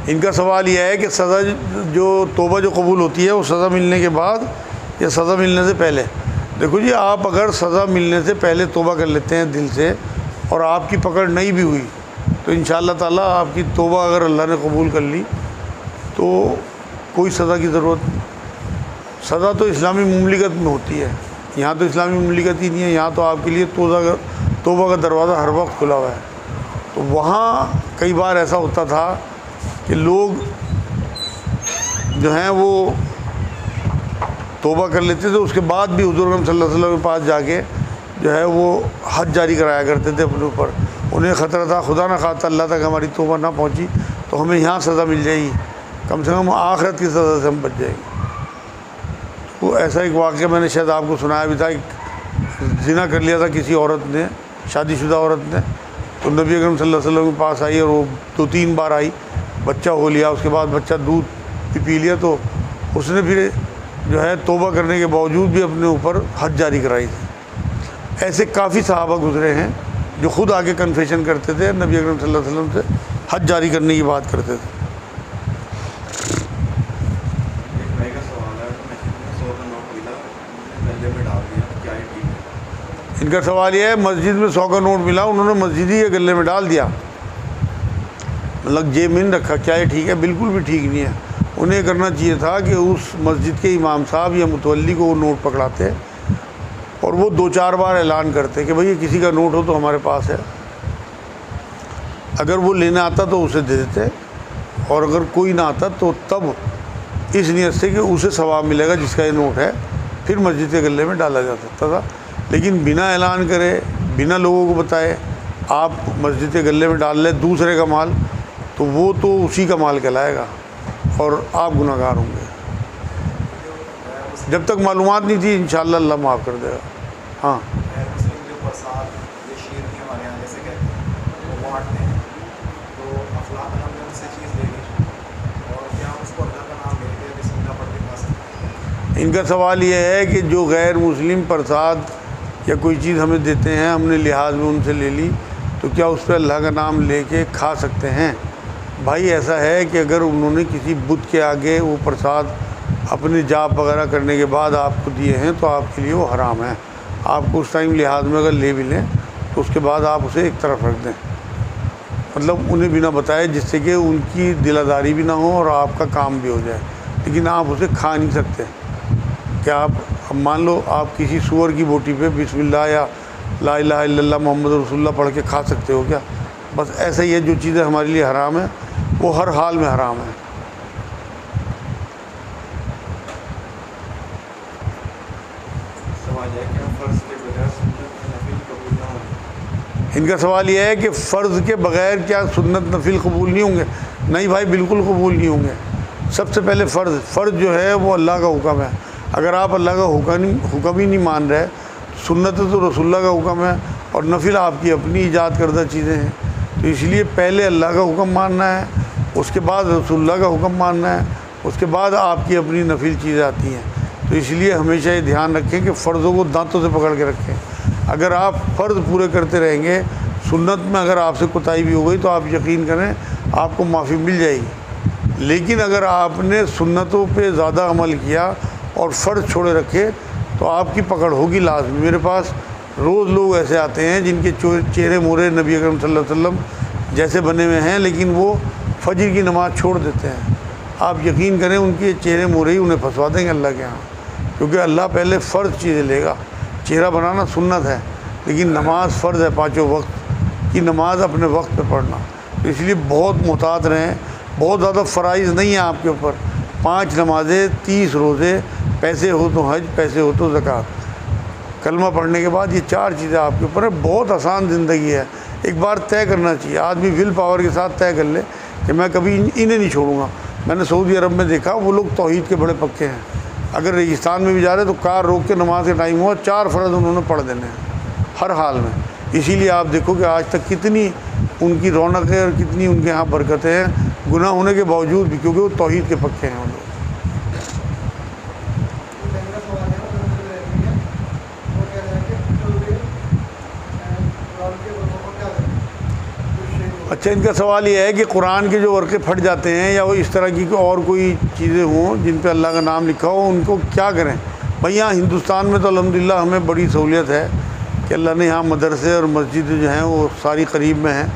ان کا سوال یہ ہے کہ سزا جو توبہ جو قبول ہوتی ہے وہ سزا ملنے کے بعد یا سزا ملنے سے پہلے؟ دیکھو جی، آپ اگر سزا ملنے سے پہلے توبہ کر لیتے ہیں دل سے اور آپ کی پکڑ نہیں بھی ہوئی تو انشاءاللہ تعالیٰ آپ کی توبہ اگر اللہ نے قبول کر لی تو کوئی سزا کی ضرورت نہیں۔ سزا تو اسلامی مملکت میں ہوتی ہے، یہاں تو اسلامی مملکت ہی نہیں ہے، یہاں تو آپ کے لیے توبہ کا دروازہ ہر وقت کھلا ہوا ہے۔ تو وہاں کئی بار ایسا ہوتا تھا کہ لوگ جو ہیں وہ توبہ کر لیتے تھے، اس کے بعد بھی حضور اکرم صلی اللہ علیہ وسلم کے پاس جا کے جو ہے وہ حد جاری کرایا کرتے تھے اپنے اوپر۔ انہیں خطرہ تھا خدا نہ خواستہ اللہ تک ہماری توبہ نہ پہنچی تو ہمیں یہاں سزا مل جائے گی، کم سے کم آخرت کی سزا سے ہم بچ جائیں گے۔ تو ایسا ایک واقعہ میں نے شاید آپ کو سنایا بھی تھا، ایک زنا کر لیا تھا کسی عورت نے، شادی شدہ عورت نے، تو نبی اکرم صلی اللہ علیہ وسلم کے پاس آئی اور وہ 2-3 بار آئی، بچہ ہو لیا، اس کے بعد بچہ دودھ بھی پی لیا، تو اس نے پھر جو ہے توبہ کرنے کے باوجود بھی اپنے اوپر حد جاری کرائی تھی۔ ایسے کافی صحابہ گزرے ہیں جو خود آگے کنفیشن کرتے تھے، نبی اکرم صلی اللہ علیہ وسلم سے حد جاری کرنے کی بات کرتے تھے۔ ان کا سوال یہ ہے، مسجد میں 100 کا نوٹ ملا، انہوں نے مسجد ہی کے گلے میں ڈال دیا، مطلب جیب میں نہیں رکھا، کیا یہ ٹھیک ہے؟ بالکل بھی ٹھیک نہیں ہے۔ انہیں کرنا چاہیے تھا کہ اس مسجد کے امام صاحب یا متولی کو وہ نوٹ پکڑاتے اور وہ 2-4 بار اعلان کرتے کہ بھئی یہ کسی کا نوٹ ہو تو ہمارے پاس ہے، اگر وہ لینا آتا تو اسے دے دیتے، اور اگر کوئی نہ آتا تو تب اس نیت سے کہ اسے ثواب ملے گا جس کا یہ نوٹ ہے، پھر مسجد کے گلے میں ڈالا جا سکتا تھا۔ لیکن بنا اعلان کرے، بنا لوگوں کو بتائے آپ مسجد کے گلے میں ڈال لیں دوسرے کا مال، تو وہ تو اسی کا مال کہلائے گا اور آپ گناہ گار ہوں گے۔ جب تک معلومات نہیں تھی انشاءاللہ اللہ معاف کر دے گا۔ ہاں، ان کا سوال یہ ہے کہ جو غیر مسلم پرساد یا کوئی چیز ہمیں دیتے ہیں، ہم نے لحاظ میں ان سے لے لی، تو کیا اس پہ اللہ کا نام لے کے کھا سکتے ہیں؟ بھائی ایسا ہے کہ اگر انہوں نے کسی بت کے آگے وہ پرساد اپنے جاپ وغیرہ کرنے کے بعد آپ کو دیے ہیں تو آپ کے لیے وہ حرام ہے۔ آپ کو اس ٹائم لحاظ میں اگر لے بھی لیں تو اس کے بعد آپ اسے ایک طرف رکھ دیں، مطلب انہیں بنا بتائے، جس سے کہ ان کی دل آزاری بھی نہ ہو اور آپ کا کام بھی ہو جائے، لیکن آپ اسے کھا نہیں سکتے۔ کہ آپ مان لو آپ کسی سور کی بوٹی پہ بسم اللہ یا لا الہ الا اللہ محمد رسول اللہ پڑھ کے کھا سکتے ہو کیا؟ بس ایسا ہی ہے، جو چیزیں ہمارے لیے حرام ہیں وہ ہر حال میں حرام ہیں۔ ان کا سوال یہ ہے کہ فرض کے بغیر کیا سنت نفل قبول نہیں ہوں گے؟ نہیں بھائی، بالکل قبول نہیں ہوں گے۔ سب سے پہلے فرض جو ہے وہ اللہ کا حکم ہے۔ اگر آپ اللہ کا حکم ہی نہیں مان رہے، سنت تو رسول اللہ کا حکم ہے اور نفل آپ کی اپنی ایجاد کردہ چیزیں ہیں، تو اس لیے پہلے اللہ کا حکم ماننا ہے، اس کے بعد رسول اللہ کا حکم ماننا ہے، اس کے بعد آپ کی اپنی نفل چیزیں آتی ہیں۔ تو اس لیے ہمیشہ یہ دھیان رکھیں کہ فرضوں کو دانتوں سے پکڑ کے رکھیں۔ اگر آپ فرض پورے کرتے رہیں گے، سنت میں اگر آپ سے کوتاہی بھی ہو گئی تو آپ یقین کریں آپ کو معافی مل جائے گی۔ لیکن اگر آپ نے سنتوں پہ زیادہ عمل کیا اور فرض چھوڑے رکھے تو آپ کی پکڑ ہوگی لازمی۔ میرے پاس روز لوگ ایسے آتے ہیں جن کے چہرے مورے نبی اکرم صلی اللہ علیہ وسلم جیسے بنے ہوئے ہیں، لیکن وہ فجر کی نماز چھوڑ دیتے ہیں۔ آپ یقین کریں ان کے چہرے مورے ہی انہیں پھنسوا دیں گے اللہ کے ہاں، کیونکہ اللہ پہلے فرض چیزیں لے گا۔ چہرہ بنانا سنت ہے، لیکن نماز فرض ہے، 5 وقت کی نماز اپنے وقت پہ پڑھنا۔ تو اس لیے بہت محتاط رہیں۔ بہت زیادہ فرائض نہیں ہیں آپ کے اوپر، 5 نمازیں، 30 روزے، پیسے ہو تو حج، پیسے ہو تو زکوٰۃ۔ کلمہ پڑھنے کے بعد یہ 4 چیزیں آپ کے اوپر ہے۔ بہت آسان زندگی ہے، ایک بار طے کرنا چاہیے آدمی، ول پاور کے ساتھ طے کر لے کہ میں کبھی انہیں نہیں چھوڑوں گا۔ میں نے سعودی عرب میں دیکھا وہ لوگ توحید کے بڑے پکے ہیں، اگر ریگستان میں بھی جا رہے تو کار روک کے نماز کے ٹائم ہوا 4 فرض انہوں نے پڑھ دینے ہیں ہر حال میں۔ اسی لیے آپ دیکھو کہ آج تک کتنی ان کی رونق ہے اور کتنی ان کے ہاں برکتیں ہیں، گناہ ہونے کے باوجود بھی، کیونکہ وہ توحید کے پکے ہیں وہ لوگ۔ اچھا، ان کا سوال یہ ہے کہ قرآن کے جو ورقے پھٹ جاتے ہیں یا وہ اس طرح کی اور کوئی چیزیں ہوں جن پہ اللہ کا نام لکھا ہو، ان کو کیا کریں؟ بھائی یہاں ہندوستان میں تو الحمدللہ ہمیں بڑی سہولیت ہے کہ اللہ نے یہاں مدرسے اور مسجد جو ہیں وہ ساری قریب میں ہیں،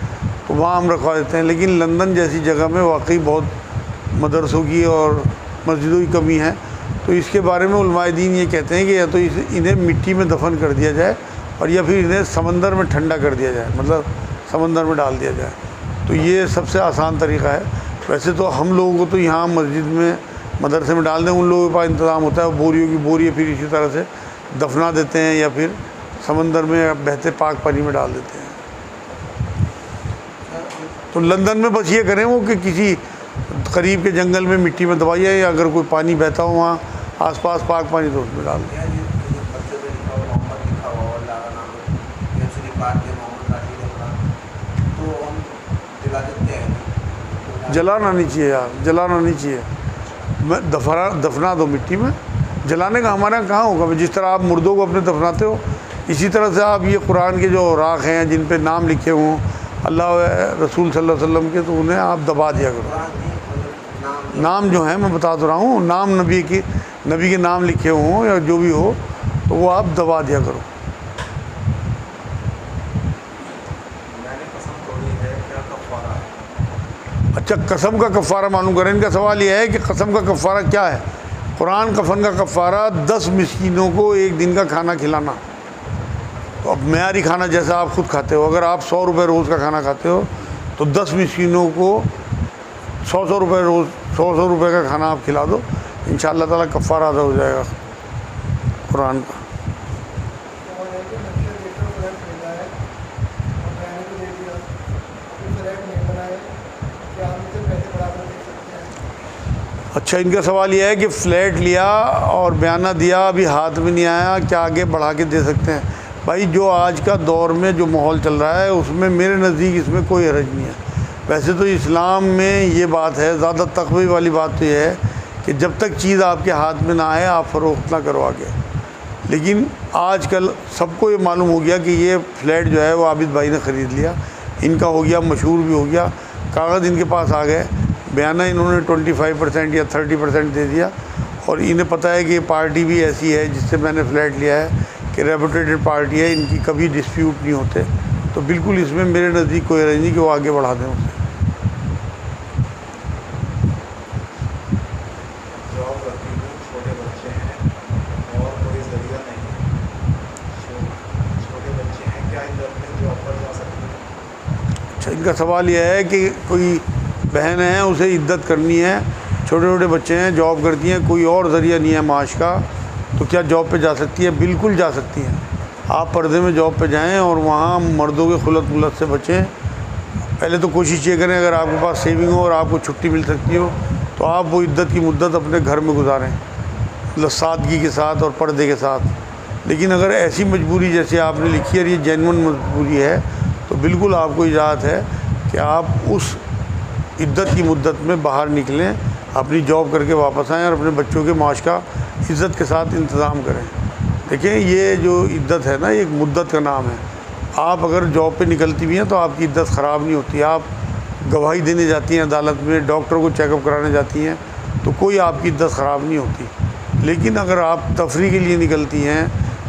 تو وہاں ہم رکھوا دیتے ہیں۔ لیکن لندن جیسی جگہ میں واقعی بہت مدرسوں کی اور مسجدوں کی کمی ہے، تو اس کے بارے میں علماء دین یہ کہتے ہیں کہ یا تو انہیں مٹی میں دفن کر دیا جائے اور یا پھر انہیں سمندر میں ٹھنڈا کر دیا جائے، مطلب سمندر میں ڈال دیا جائے، تو یہ سب سے آسان طریقہ ہے۔ ویسے تو ہم لوگوں کو تو یہاں مسجد میں مدرسے میں ڈال دیں، ان لوگوں کے پاس انتظام ہوتا ہے، بوریوں کی بوری پھر اسی طرح سے دفنا دیتے ہیں یا پھر سمندر میں بہتے پاک پانی میں ڈال دیتے ہیں۔ تو لندن میں بس یہ کریں وہ کہ کسی قریب کے جنگل میں مٹی میں دبائیے، یا اگر کوئی پانی بہتا ہو وہاں آس پاس پاک پانی تو اس میں ڈال دیں۔ جلانا نہیں چاہیے یار، جلانا نہیں چاہیے، دفنا دو مٹی میں۔ جلانے کا ہمارے یہاں کہاں ہوگا؟ جس طرح آپ مردوں کو اپنے دفناتے ہو، اسی طرح سے آپ یہ قرآن کے جو اوراق ہیں جن پہ نام لکھے ہوں اللہ و رسول صلی اللہ علیہ وسلم کے، تو انہیں آپ دبا دیا کرو۔ نام جو ہیں میں بتا تو رہا ہوں، نام نبی کے نام لکھے ہوں یا جو بھی ہو، تو وہ آپ دبا دیا کرو۔ اچھا، قسم کا کفارہ معلوم کریں۔ ان کا سوال یہ ہے کہ قسم کا کفارہ کیا ہے؟ قرآن کفن کا کفارہ 10 مسکینوں کو ایک دن کا کھانا کھلانا۔ تو اب معیاری کھانا جیسا آپ خود کھاتے ہو، اگر آپ 100 روپے روز کا کھانا کھاتے ہو تو 10 مسکینوں کو 100 روپے روز 100 روپے کا کھانا آپ کھلا دو، انشاءاللہ تعالیٰ کفارہ ادا ہو جائے گا قرآن کا۔ اچھا، ان کا سوال یہ ہے کہ فلیٹ لیا اور بیانہ دیا، ابھی ہاتھ میں نہیں آیا، کیا آگے بڑھا کے دے سکتے ہیں؟ بھائی جو آج کا دور میں جو ماحول چل رہا ہے اس میں میرے نزدیک اس میں کوئی حرج نہیں ہے۔ ویسے تو اسلام میں یہ بات ہے، زیادہ تقوی والی بات تو یہ ہے کہ جب تک چیز آپ کے ہاتھ میں نہ آئے آپ فروخت نہ کرو آگے۔ لیکن آج کل سب کو یہ معلوم ہو گیا کہ یہ فلیٹ جو ہے وہ عابد بھائی نے خرید لیا، ان کا ہو گیا، مشہور بھی ہو گیا، کاغذ ان کے پاس آ گئے، بیانہ انہوں نے 25% یا 30% دے دیا، اور انہیں پتہ ہے کہ یہ پارٹی بھی ایسی ہے جس سے میں نے فلیٹ لیا ہے کہ ریپوٹیڈ پارٹی ہے، ان کی کبھی ڈسپیوٹ نہیں ہوتے، تو بالکل اس میں میرے نزدیک کوئی حرج نہیں کہ وہ آگے بڑھا دیں اسے۔ اچھا، ان کا سوال یہ ہے کہ کوئی بہن ہے، اسے عدت کرنی ہے، چھوٹے چھوٹے بچے ہیں، جاب کرتی ہیں، کوئی اور ذریعہ نہیں ہے معاش کا، تو کیا جاب پہ جا سکتی ہے؟ بالکل جا سکتی ہیں۔ آپ پردے میں جاب پہ جائیں اور وہاں مردوں کے خلط ملت سے بچیں۔ پہلے تو کوشش یہ کریں اگر آپ کے پاس سیونگ ہو اور آپ کو چھٹی مل سکتی ہو تو آپ وہ عدت کی مدت اپنے گھر میں گزاریں، مطلب سادگی کے ساتھ اور پردے کے ساتھ۔ لیکن اگر ایسی مجبوری جیسے آپ نے لکھی ہے اور یہ جینون مجبوری ہے، تو بالکل آپ کو اجازت ہے کہ آپ اس عدت کی مدت میں باہر نکلیں، اپنی جاب کر کے واپس آئیں اور اپنے بچوں کے معاش کا عزت کے ساتھ انتظام کریں۔ دیکھیں، یہ جو عدت ہے نا، یہ ایک مدت کا نام ہے۔ آپ اگر جاب پہ نکلتی بھی ہیں تو آپ کی عدت خراب نہیں ہوتی، آپ گواہی دینے جاتی ہیں عدالت میں، ڈاکٹر کو چیک اپ کرانے جاتی ہیں، تو کوئی آپ کی عدت خراب نہیں ہوتی۔ لیکن اگر آپ تفریح کے لیے نکلتی ہیں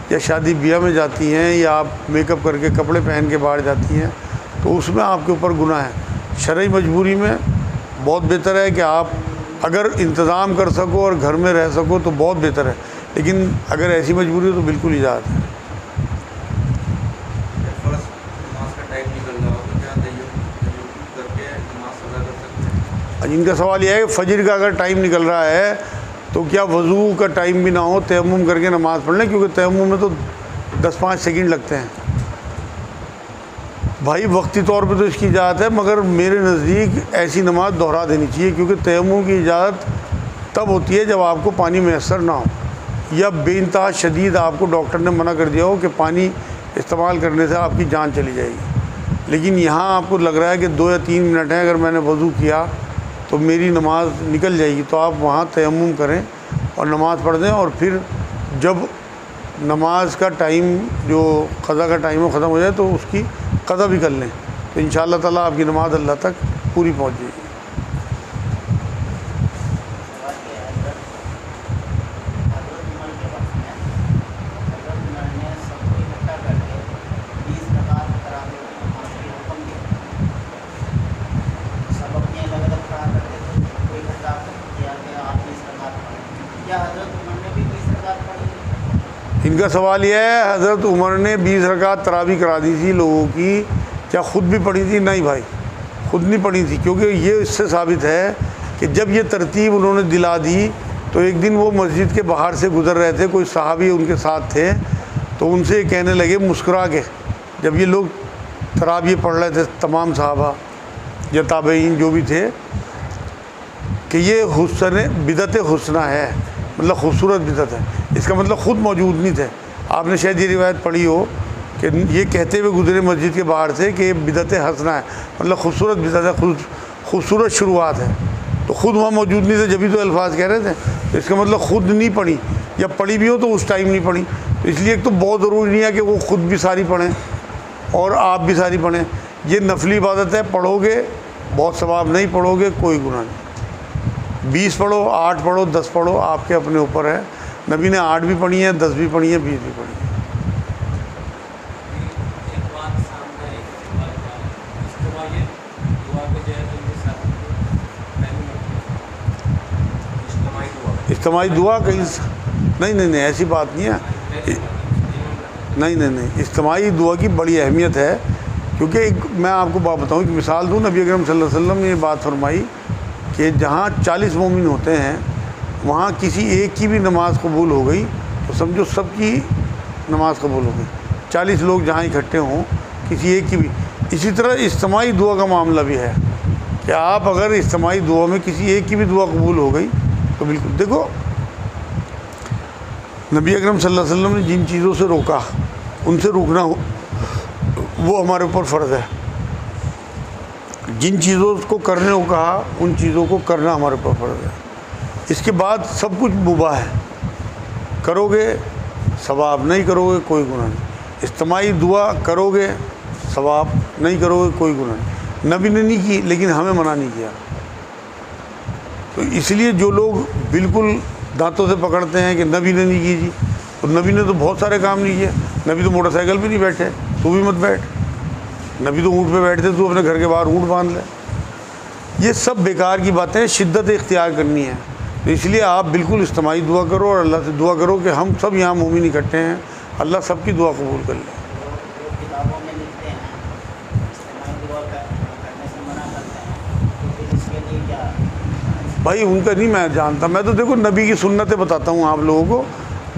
یا شادی بیاہ میں جاتی ہیں یا آپ میک اپ کر کے کپڑے پہن کے باہر جاتی ہیں تو اس میں آپ کے اوپر گناہ ہے۔ شرعی مجبوری میں بہت بہتر ہے کہ آپ اگر انتظام کر سکو اور گھر میں رہ سکو تو بہت بہتر ہے، لیکن اگر ایسی مجبوری ہو تو بالکل اجازت ہے۔ ان کا سوال یہ ہے کہ فجر کا اگر ٹائم نکل رہا ہے تو کیا وضو کا ٹائم بھی نہ ہو، تیمم کر کے نماز پڑھ لیں؟ کیونکہ تیمم میں تو 10-5 سیکنڈ لگتے ہیں۔ بھائی وقتی طور پہ تو اس کی اجازت ہے، مگر میرے نزدیک ایسی نماز دہرا دینی چاہیے، کیونکہ تیمم کی اجازت تب ہوتی ہے جب آپ کو پانی میسر نہ ہو یا بے انتہا شدید آپ کو ڈاکٹر نے منع کر دیا ہو کہ پانی استعمال کرنے سے آپ کی جان چلی جائے گی۔ لیکن یہاں آپ کو لگ رہا ہے کہ 2 یا 3 منٹ ہیں، اگر میں نے وضو کیا تو میری نماز نکل جائے گی، تو آپ وہاں تیمم کریں اور نماز پڑھ دیں، اور پھر جب نماز کا ٹائم جو قضا کا ٹائم ہو ختم ہو جائے تو اس کی قضا بھی کر لیں۔ تو انشاءاللہ تعالیٰ آپ کی نماز اللہ تک پوری پہنچ جائے گی۔ ان کا سوال یہ ہے حضرت عمر نے 20 رکعت تراویح کرا دی تھی لوگوں کی، کیا خود بھی پڑھی تھی؟ نہیں بھائی، خود نہیں پڑھی تھی، کیونکہ یہ اس سے ثابت ہے کہ جب یہ ترتیب انہوں نے دلا دی تو ایک دن وہ مسجد کے باہر سے گزر رہے تھے، کوئی صحابی ان کے ساتھ تھے، تو ان سے کہنے لگے مسکرا کے، جب یہ لوگ تراویح پڑھ رہے تھے تمام صحابہ یا تابعین جو بھی تھے، کہ یہ بدعت حسنہ ہے، مطلب خوبصورت بدعت ہے۔ اس کا مطلب خود موجود نہیں تھے، آپ نے شاید یہ روایت پڑھی ہو کہ یہ کہتے ہوئے گزرے مسجد کے باہر سے کہ یہ بدعت حسنہ ہے، مطلب خوبصورت بدعت ہے، خوبصورت شروعات ہے، تو خود وہاں موجود نہیں تھے جبھی تو الفاظ کہہ رہے تھے، تو اس کا مطلب خود نہیں پڑھی، یا پڑھی بھی ہو تو اس ٹائم نہیں پڑھی۔ تو اس لیے ایک تو بہت ضروری نہیں ہے کہ وہ خود بھی ساری پڑھیں اور آپ بھی ساری پڑھیں، یہ نفلی عبادت ہے، پڑھو گے بہت ثواب، نہیں پڑھو گے کوئی گناہ نہیں۔ 20 پڑھو، 8 پڑھو، 10 پڑھو، آپ کے اپنے اوپر ہے۔ نبی نے 8 بھی پڑھی ہیں، 10 بھی پڑھی ہیں، 20 بھی پڑھی ہیں۔ اجتماعی دعا کہیں نہیں ایسی بات نہیں ہے، نہیں، اجتماعی دعا کی بڑی اہمیت ہے، کیونکہ میں آپ کو بات بتاؤں، ایک مثال دوں، نبی اکرم صلی اللہ علیہ وسلم نے یہ بات فرمائی کہ جہاں 40 مومن ہوتے ہیں وہاں کسی ایک کی بھی نماز قبول ہو گئی تو سمجھو سب کی نماز قبول ہو گئی۔ 40 لوگ جہاں اکٹھے ہوں کسی ایک کی بھی۔ اسی طرح اجتماعی دعا کا معاملہ بھی ہے کہ آپ اگر اجتماعی دعا میں کسی ایک کی بھی دعا قبول ہو گئی تو بالکل، دیکھو نبی اکرم صلی اللہ علیہ وسلم نے جن چیزوں سے روکا ان سے روکنا وہ ہمارے اوپر فرض ہے، جن چیزوں کو کرنے کو کہا ان چیزوں کو کرنا ہمارے اوپر فرض ہے۔ اس کے بعد سب کچھ مباح ہے، کرو گے ثواب، نہیں کرو گے کوئی گناہ نہیں۔ اجتماعی دعا کرو گے ثواب، نہیں کرو گے کوئی گناہ نہیں۔ نبی نے نہیں کی لیکن ہمیں منع نہیں کیا، تو اس لیے جو لوگ بالکل دانتوں سے پکڑتے ہیں کہ نبی نے نہیں کی جی، تو نبی نے تو بہت سارے کام نہیں کیے، نبی تو موٹر سائیکل پہ نہیں بیٹھے، تو بھی مت بیٹھ، نبی تو اونٹ پہ بیٹھتے، تو اپنے گھر کے باہر اونٹ باندھ لے۔ یہ سب بیکار کی باتیں، شدت اختیار کرنی ہے۔ تو اس لیے آپ بالکل اجتماعی دعا کرو اور اللہ سے دعا کرو کہ ہم سب یہاں مومن اکٹھے ہیں، اللہ سب کی دعا قبول کر لے۔ بھائی ان کا نہیں میں جانتا، میں تو دیکھو نبی کی سنتیں بتاتا ہوں آپ لوگوں کو۔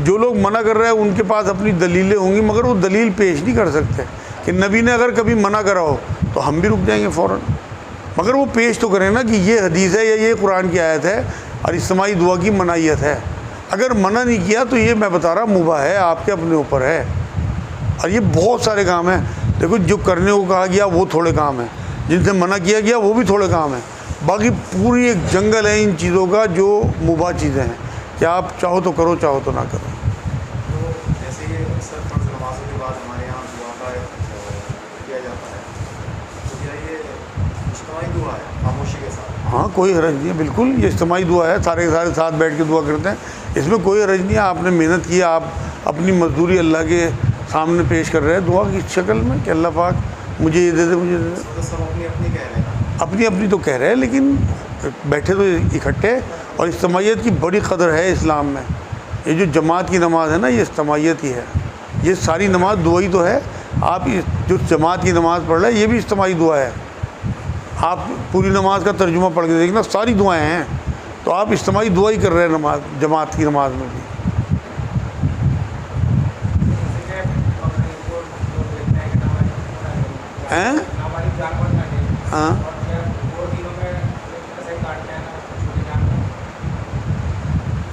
جو لوگ منع کر رہے ہیں ان کے پاس اپنی دلیلیں ہوں گی، مگر وہ دلیل پیش نہیں کر سکتے کہ نبی نے اگر کبھی منع کرا ہو تو ہم بھی رک جائیں گے فوراً، مگر وہ پیش تو کریں نا کہ یہ حدیث ہے یا یہ قرآن کی آیت ہے اور اجتماعی دعا کی منعیت ہے۔ اگر منع نہیں کیا تو یہ میں بتا رہا مباح ہے، آپ کے اپنے اوپر ہے۔ اور یہ بہت سارے کام ہیں، دیکھو جو کرنے کو کہا گیا وہ تھوڑے کام ہیں، جن سے منع کیا گیا وہ بھی تھوڑے کام ہیں، باقی پوری ایک جنگل ہے ان چیزوں کا جو مباح چیزیں ہیں کہ آپ چاہو تو کرو، چاہو تو نہ کرو۔ جیسے یہ اکثر فرض نمازوں کے بعد ہمارے یہاں دعا کا کیا جاتا ہے، تو کیا یہ اجتماعی دعا ہے خاموشی کے ساتھ؟ ہاں کوئی حرج نہیں ہے، بالکل یہ اجتماعی دعا ہے، سارے کے سارے ساتھ بیٹھ کے دعا کرتے ہیں، اس میں کوئی حرج نہیں ہے۔ آپ نے محنت کی، آپ اپنی مزدوری اللہ کے سامنے پیش کر رہے ہیں دعا کی شکل میں کہ اللہ پاک مجھے یہ دے دے، مجھے دے دے۔ سب اپنی اپنی کہہ رہے ہیں، اپنی اپنی تو کہہ رہے ہیں، لیکن بیٹھے تو اکٹھے، اور اجتماعیت کی بڑی قدر ہے اسلام میں۔ یہ جو جماعت کی نماز ہے نا، یہ اجتماعیت ہی ہے، یہ ساری نماز دعائی تو ہے۔ آپ جو جماعت کی نماز پڑھ رہے ہیں یہ بھی اجتماعی دعا ہے، آپ پوری نماز کا ترجمہ پڑھ کے دیکھنا، ساری دعائیں ہیں، تو آپ اجتماعی دعا ہی کر رہے ہیں نماز، جماعت کی نماز میں بھی۔ ہیں؟ ہاں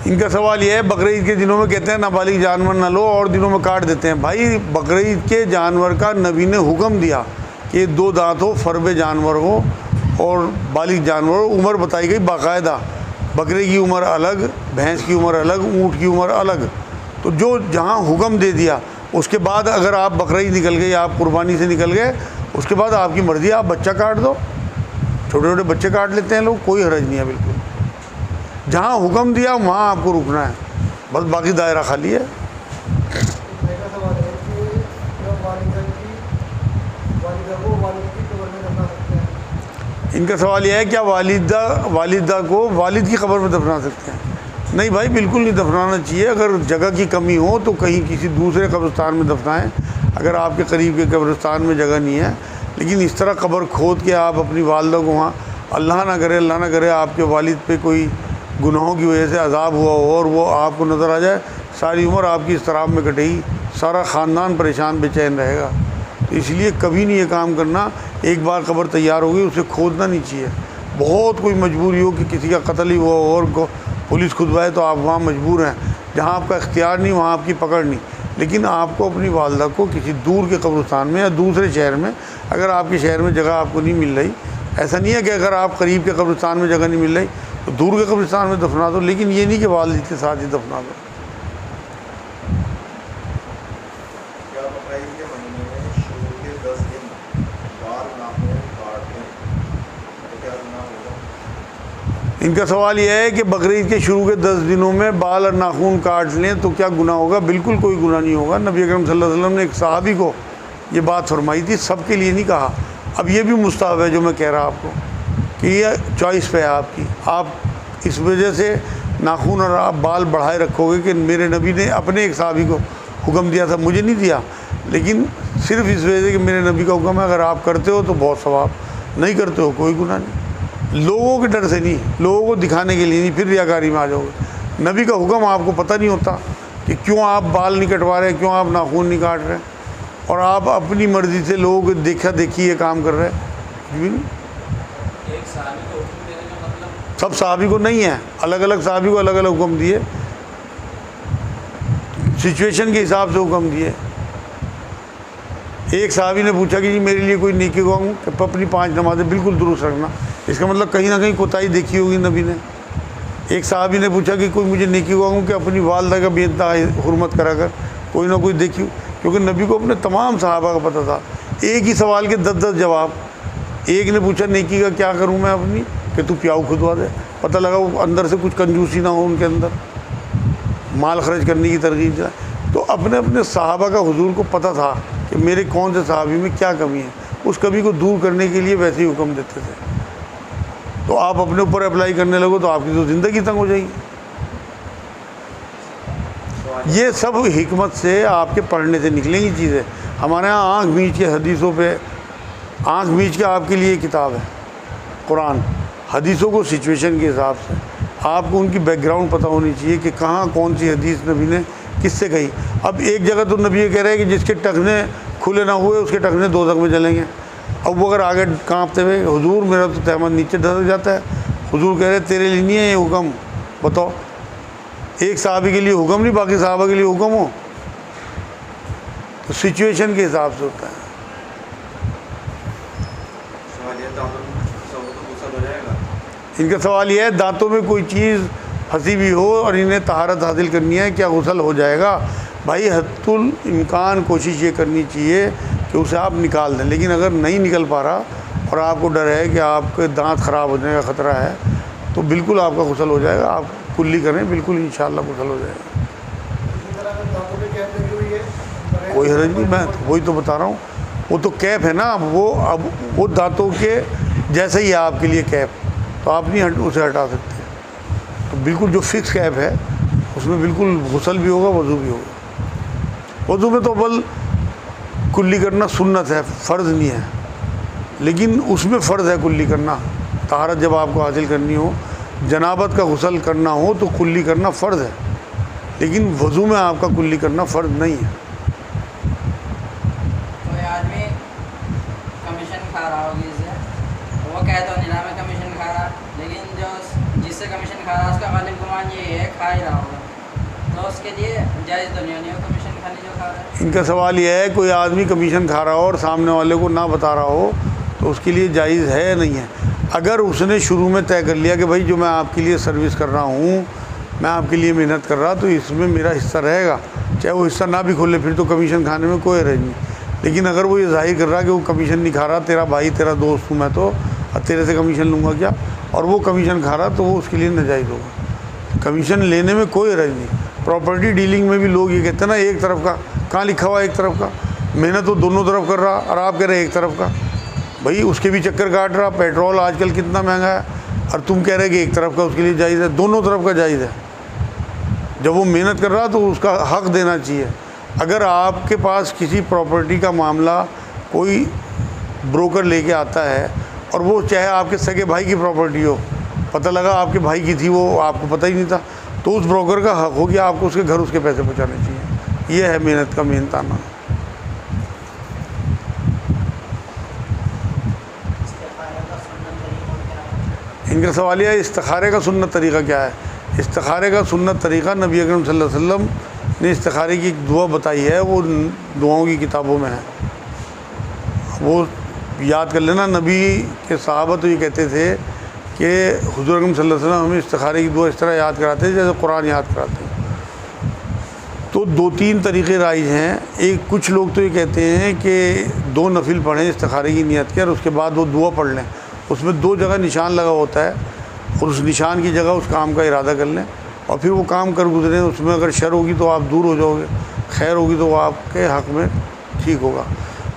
ان کا سوال یہ ہے بقرعید کے دنوں میں کہتے ہیں نابالغ جانور نہ لو اور دنوں میں کاٹ دیتے ہیں۔ بھائی بقرعید کے جانور کا نبی نے حکم دیا کہ 2 دانت ہو، فربے جانور ہو اور بالغ جانور ہو، عمر بتائی گئی باقاعدہ، بکرے کی عمر الگ، بھینس کی عمر الگ، اونٹ کی عمر الگ، تو جو جہاں حکم دے دیا اس کے بعد اگر آپ بقرعید نکل گئے، آپ قربانی سے نکل گئے، اس کے بعد آپ کی مرضی ہے، آپ بچہ کاٹ دو، چھوٹے چھوٹے بچے کاٹ لیتے ہیں لوگ، کوئی حرج نہیں ہے بالکل. جہاں حکم دیا وہاں آپ کو رکنا ہے، بس باقی دائرہ خالی ہے. میرا سوال ہے کہ جو والدہ کو والد کی قبر میں دفنا سکتے ہیں؟ ان کا سوال یہ ہے کیا والدہ کو والد کی قبر میں دفنا سکتے ہیں؟ نہیں بھائی، بالکل نہیں دفنانا چاہیے. اگر جگہ کی کمی ہو تو کہیں کسی دوسرے قبرستان میں دفنائیں، اگر آپ کے قریب کے قبرستان میں جگہ نہیں ہے. لیکن اس طرح قبر کھود کے آپ اپنی والدہ کو وہاں، اللہ نہ کرے آپ کے والد پہ کوئی گناہوں کی وجہ سے عذاب ہوا ہو اور وہ آپ کو نظر آ جائے، ساری عمر آپ کی اضطراب میں کٹے گی، سارا خاندان پریشان بے چین رہے گا. اس لیے کبھی نہیں یہ کام کرنا. ایک بار قبر تیار ہو گئی اسے کھودنا نہیں چاہیے. بہت کوئی مجبوری ہو کہ کسی کا قتل ہی ہوا ہو اور پولیس کھدوائے تو آپ وہاں مجبور ہیں، جہاں آپ کا اختیار نہیں وہاں آپ کی پکڑ نہیں. لیکن آپ کو اپنی والدہ کو کسی دور کے قبرستان میں یا دوسرے شہر میں، اگر آپ کے شہر میں جگہ آپ کو نہیں مل رہی، ایسا نہیں ہے کہ اگر آپ قریب کے قبرستان میں جگہ نہیں مل رہی تو دور کے قبرستان میں دفنا دو، لیکن یہ نہیں کہ والد کے ساتھ ہی دفنا دو. کیا بقرعید کے مہینے میں شروع کے 10 دن بال ناخن کاٹتے ہیں تو کیا گناہ ہوگا؟ ان کا سوال یہ ہے کہ بقرعید کے شروع کے 10 دنوں میں بال اور ناخن کاٹ لیں تو کیا گناہ ہوگا؟ بالکل کوئی گناہ نہیں ہوگا. نبی اکرم صلی اللہ علیہ وسلم نے ایک صحابی کو یہ بات فرمائی تھی، سب کے لیے نہیں کہا. اب یہ بھی مستحب ہے جو میں کہہ رہا آپ کو، کہ یہ چوائس پہ ہے آپ کی. آپ اس وجہ سے ناخن اور آپ بال بڑھائے رکھو گے کہ میرے نبی نے اپنے ایک صحابی کو حکم دیا تھا، مجھے نہیں دیا، لیکن صرف اس وجہ سے کہ میرے نبی کا حکم ہے. اگر آپ کرتے ہو تو بہت ثواب، نہیں کرتے ہو کوئی گناہ نہیں. لوگوں کے ڈر سے نہیں، لوگوں کو دکھانے کے لیے نہیں، پھر ریاکاری میں آ جاؤ گے. نبی کا حکم آپ کو پتہ نہیں ہوتا کہ کیوں آپ بال نہیں کٹوا رہے، کیوں آپ ناخن نہیں کاٹ رہے، اور آپ اپنی مرضی سے لوگوں کو دیکھا دیکھی یہ کام کر رہے ہیں. ایک صحابی کو حکم دینے کا مطلب سب صحابی کو نہیں ہے، الگ الگ صحابی کو الگ الگ حکم دیے، سچویشن کے حساب سے حکم دیے. ایک صحابی نے پوچھا کہ جی میرے لیے کوئی نیکی کہوں کہ اپنی 5 نمازیں بالکل درست رکھنا. اس کا مطلب کہیں نہ کہیں کوتاہی دیکھی ہوگی نبی نے. ایک صحابی نے پوچھا کہ کوئی مجھے نیکی کہوں کہ اپنی والدہ کا بھی انتہائی حرمت کرا کر، کوئی نہ کوئی دیکھی، کیونکہ نبی کو اپنے تمام صحابہ کا پتہ تھا. ایک ہی سوال کے 10 جواب. ایک نے پوچھا نیکی کا کیا کروں میں اپنی، کہ تو پیاؤ کھدوا دے. پتہ لگا وہ اندر سے کچھ کنجوسی نہ ہو ان کے اندر، مال خرچ کرنے کی ترغیب جائے. تو اپنے صحابہ کا حضور کو پتہ تھا کہ میرے کون سے صحابی میں کیا کمی ہے. اس کمی کو دور کرنے کے لیے ویسے ہی حکم دیتے تھے. تو آپ اپنے اوپر اپلائی کرنے لگو تو آپ کی تو زندگی تنگ ہو جائے گی. یہ سب حکمت سے آپ کے پڑھنے سے نکلیں گی چیزیں. ہمارے ہاں آنکھ میچ کے حدیثوں پہ، آنکھ میچ کے آپ کے لیے کتاب ہے قرآن. حدیثوں کو سچویشن کے حساب سے آپ کو ان کی بیک گراؤنڈ پتہ ہونی چاہیے کہ کہاں کون سی حدیث نبی نے کس سے کہی. اب ایک جگہ تو نبی یہ کہہ رہے ہیں کہ جس کے ٹخنے کھلے نہ ہوئے اس کے ٹخنے دوزخ میں جلیں گے. اب وہ اگر آگے کانپتے ہوئے حضور میرا تو تہمت نیچے دھر جاتا ہے، حضور کہہ رہے تیرے لیے نہیں ہے یہ حکم، بتاؤ. ایک صحابی کے لیے حکم نہیں، باقی صحابہ کے لیے حکم ہو تو سچویشن کے حساب سے ہوتا ہے. سوال یہ دانتوں سے ہو تو غسل ہو جائے گا؟ ان کا سوال یہ ہے دانتوں میں کوئی چیز پھنسی ہوئی ہو اور انہیں طہارت حاصل کرنی ہے، کیا غسل ہو جائے گا؟ بھائی حد الامکان کوشش یہ کرنی چاہیے کہ اسے آپ نکال دیں. لیکن اگر نہیں نکل پا رہا اور آپ کو ڈر ہے کہ آپ کے دانت خراب ہو جانے کا خطرہ ہے تو بالکل آپ کا غسل ہو جائے گا. آپ کلی کریں، بالکل انشاءاللہ غسل ہو جائے گا. اسی طرح اگر دانتوں پہ کیپ لگی ہوئی ہے، کوئی حرج نہیں، میں وہی تو بتا رہا ہوں. وہ تو کیپ ہے نا، اب وہ دانتوں کے جیسے ہی ہے آپ کے لیے کیپ، تو آپ نہیں اسے ہٹا سکتے. تو بالکل جو فکس کیپ ہے اس میں بالکل غسل بھی ہوگا، وضو بھی ہوگا. وضو میں تو اول کلی کرنا سنت ہے، فرض نہیں ہے، لیکن اس میں فرض ہے کلی کرنا. طہارت جب آپ کو حاصل کرنی ہو، جنابت کا غسل کرنا ہو تو کلی کرنا فرض ہے، لیکن وضو میں آپ کا کلی کرنا فرض نہیں ہے. کوئی آدمی کمیشن کھا رہا ہوگی اسے، وہ کہتا نہیں رہا میں کمیشن کھا رہا، لیکن جو جس سے کمیشن کھا رہا اس کا غالب گمان یہ ہے کھا ہی رہا ہوگا، تو اس کے لیے جائز تو نہیں ہو کمیشن کھانی جو کھا رہا ہے. ان کا سوال یہ ہے کوئی آدمی کمیشن کھا رہا ہو اور سامنے والے کو نہ بتا رہا ہو تو اس کے لیے جائز ہے نہیں ہے. اگر اس نے شروع میں طے کر لیا کہ بھائی جو میں آپ کے لیے سروس کر رہا ہوں، میں آپ کے لیے محنت کر رہا تو اس میں میرا حصہ رہے گا، چاہے وہ حصہ نہ بھی کھولے پھر تو کمیشن کھانے میں کوئی حرج نہیں. لیکن اگر وہ یہ ظاہر کر رہا کہ وہ کمیشن نہیں کھا رہا، تیرا بھائی تیرا دوست ہوں میں تو، اور تیرے سے کمیشن لوں گا کیا، اور وہ کمیشن کھا رہا، تو وہ اس کے لیے ناجائز ہوگا۔ کمیشن لینے میں کوئی حرج نہیں۔ پراپرٹی ڈیلنگ میں بھی لوگ یہ کہتے ہیں نا ایک طرف کا، کہاں لکھا ہوا ایک طرف کا؟ محنت وہ دونوں طرف کر رہا، اور آپ کہہ رہے ایک طرف کا۔ بھائی اس کے بھی چکر کاٹ رہا، پیٹرول آج کل کتنا مہنگا ہے، اور تم کہہ رہے کہ ایک طرف کا اس کے لیے جائز ہے۔ دونوں طرف کا جائز ہے۔ جب وہ محنت کر رہا تو اس کا حق دینا چاہیے۔ اگر آپ کے پاس کسی پراپرٹی کا معاملہ کوئی بروکر لے کے آتا ہے، اور وہ چاہے آپ کے سگے بھائی کی پراپرٹی ہو، پتہ لگا آپ کے بھائی کی تھی، وہ آپ کو پتہ ہی نہیں تھا، تو اس بروکر کا حق ہو کہ آپ کو اس کے گھر اس کے پیسے پہنچانے چاہیے۔ یہ ہے محنت کا مین تانا۔ ان کا سوال یہ ہے استخارے کا سنت طریقہ کیا ہے؟ استخارے کا سنت طریقہ نبی اکرم صلی اللہ علیہ وسلم نے استخارے کی ایک دعا بتائی ہے، وہ دعاؤں کی کتابوں میں ہے، وہ یاد کر لینا۔ نبی کے صحابہ تو یہ کہتے تھے کہ حضور اکرم صلی اللہ علیہ وسلم ہمیں استخارے کی دعا اس طرح یاد کراتے ہیں جیسے قرآن یاد کراتے ہیں۔ تو دو تین طریقے رائج ہیں۔ ایک کچھ لوگ تو یہ کہتے ہیں کہ 2 نفل پڑھیں استخارے کی نیت کے، اور اس کے بعد وہ دعا پڑھ لیں۔ اس میں 2 جگہ نشان لگا ہوتا ہے، اور اس نشان کی جگہ اس کام کا ارادہ کر لیں، اور پھر وہ کام کر گزریں۔ اس میں اگر شر ہوگی تو آپ دور ہو جاؤ گے، خیر ہوگی تو وہ آپ کے حق میں ٹھیک ہوگا۔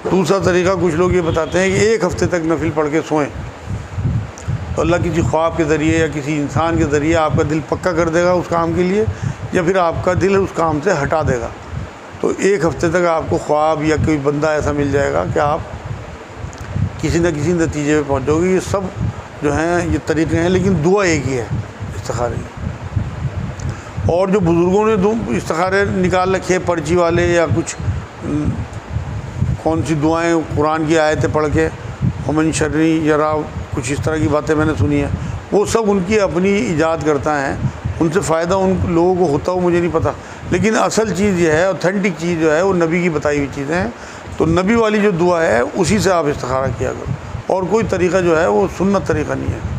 دوسرا طریقہ کچھ لوگ یہ بتاتے ہیں کہ 1 ہفتے تک نفل پڑھ کے سوئیں، تو اللہ کسی خواب کے ذریعے یا کسی انسان کے ذریعے آپ کا دل پکا کر دے گا اس کام کے لیے، یا پھر آپ کا دل اس کام سے ہٹا دے گا۔ تو 1 ہفتے تک آپ کو خواب یا کوئی بندہ ایسا مل جائے گا کہ آپ کسی نہ کسی نتیجے پہ پہنچ جاؤ گے۔ یہ سب جو ہیں یہ طریقے ہیں، لیکن دعا ایک ہی ہے استخارے کی۔ اور جو بزرگوں نے استخارے نکال رکھے پرچی والے، یا کچھ کون سی دعائیں قرآن کی آیتیں پڑھ کے ومن شرری یرا، کچھ اس طرح کی باتیں میں نے سنی ہیں، وہ سب ان کی اپنی ایجاد کرتا ہے، ان سے فائدہ ان لوگوں کو ہوتا ہو مجھے نہیں پتہ، لیکن اصل چیز یہ ہے، اوتھینٹک چیز جو ہے وہ نبی کی بتائی ہوئی چیزیں ہیں۔ تو نبی والی جو دعا ہے اسی سے آپ استخارہ کیا کرو، اور کوئی طریقہ جو ہے وہ سنت طریقہ نہیں ہے۔